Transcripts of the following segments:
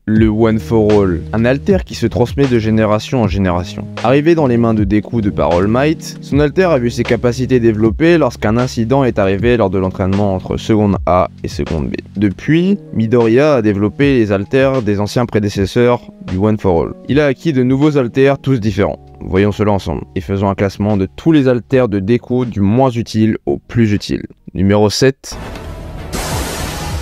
Le One for All, un alter qui se transmet de génération en génération. Arrivé dans les mains de Deku de par All Might, son alter a vu ses capacités développer lorsqu'un incident est arrivé lors de l'entraînement entre seconde A et seconde B. Depuis, Midoriya a développé les alters des anciens prédécesseurs du One for All. Il a acquis de nouveaux alters tous différents. Voyons cela ensemble, et faisons un classement de tous les alters de Deku du moins utile au plus utile. Numéro 7.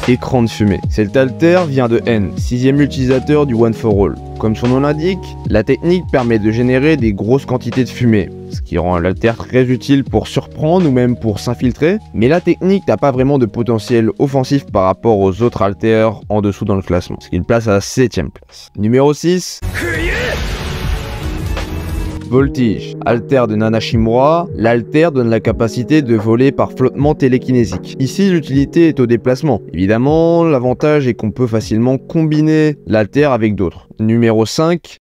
Écran de fumée. Cet alter vient de N, 6ème utilisateur du One for All. Comme son nom l'indique, la technique permet de générer des grosses quantités de fumée, ce qui rend l'alter très utile pour surprendre ou même pour s'infiltrer, mais la technique n'a pas vraiment de potentiel offensif par rapport aux autres alters en dessous dans le classement, ce qui le place à la 7ème place. Numéro 6. Voltige, alter de Nana Shimura, l'alter donne la capacité de voler par flottement télékinésique. Ici, l'utilité est au déplacement. Évidemment, l'avantage est qu'on peut facilement combiner l'alter avec d'autres. Numéro 5.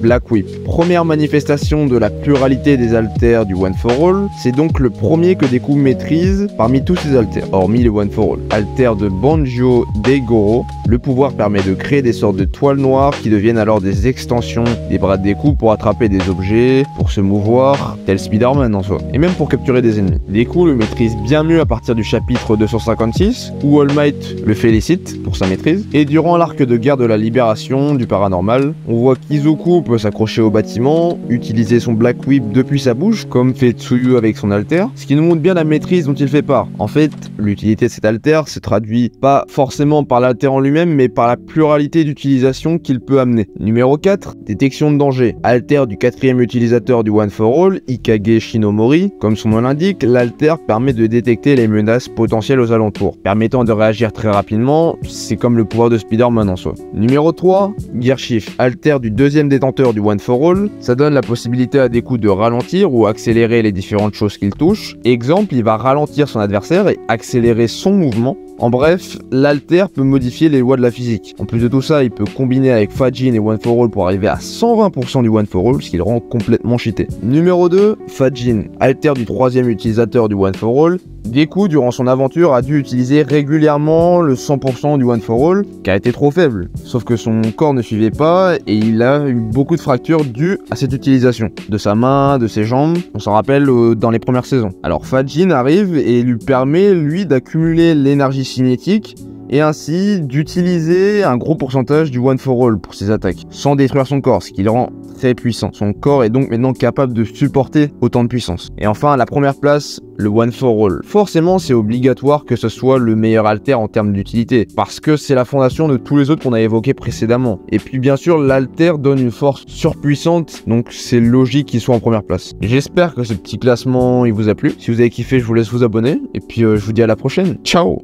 Black Whip. Première manifestation de la pluralité des alters du One for All, c'est donc le premier que Deku maîtrise parmi tous ses alters, hormis le One for All. Alter de Banjo Daigoro, le pouvoir permet de créer des sortes de toiles noires qui deviennent alors des extensions des bras de Deku pour attraper des objets, pour se mouvoir, tel Spider-Man en soi, et même pour capturer des ennemis. Deku le maîtrise bien mieux à partir du chapitre 256, où All Might le félicite pour sa maîtrise, et durant l'arc de guerre de la libération du paranormal, on voit qu'Izuku peut s'accrocher au bâtiment, utiliser son Black Whip depuis sa bouche, comme fait Tsuyu avec son alter, ce qui nous montre bien la maîtrise dont il fait part. En fait, l'utilité de cet alter se traduit pas forcément par l'alter en lui-même, mais par la pluralité d'utilisation qu'il peut amener. Numéro 4, détection de danger. Alter du 4ème utilisateur du One for All, Ikage Shinomori. Comme son nom l'indique, l'alter permet de détecter les menaces potentielles aux alentours, permettant de réagir très rapidement. C'est comme le pouvoir de Spider-Man en soi. Numéro 3, Gear Shift. Alter du 2ème détenteur du One for All, ça donne la possibilité à Deku de ralentir ou accélérer les différentes choses qu'il touche. Exemple, il va ralentir son adversaire et accélérer son mouvement. En bref, l'alter peut modifier les lois de la physique. En plus de tout ça, il peut combiner avec Fajin et One for All pour arriver à 120% du One for All, ce qui le rend complètement cheaté. Numéro 2, Fajin, alter du 3ème utilisateur du One for All. Deku, durant son aventure, a dû utiliser régulièrement le 100% du One for All, qui a été trop faible. Sauf que son corps ne suivait pas et il a eu beaucoup de fractures dues à cette utilisation. De sa main, de ses jambes, on s'en rappelle dans les premières saisons. Alors Fajin arrive et lui permet, lui, d'accumuler l'énergie cinétique et ainsi d'utiliser un gros pourcentage du One for All pour ses attaques, sans détruire son corps, ce qui le rend très puissant. Son corps est donc maintenant capable de supporter autant de puissance. Et enfin, à la première place, le One for All. Forcément, c'est obligatoire que ce soit le meilleur alter en termes d'utilité, parce que c'est la fondation de tous les autres qu'on a évoqués précédemment. Et puis bien sûr, l'alter donne une force surpuissante, donc c'est logique qu'il soit en première place. J'espère que ce petit classement il vous a plu. Si vous avez kiffé, je vous laisse vous abonner, et puis je vous dis à la prochaine. Ciao!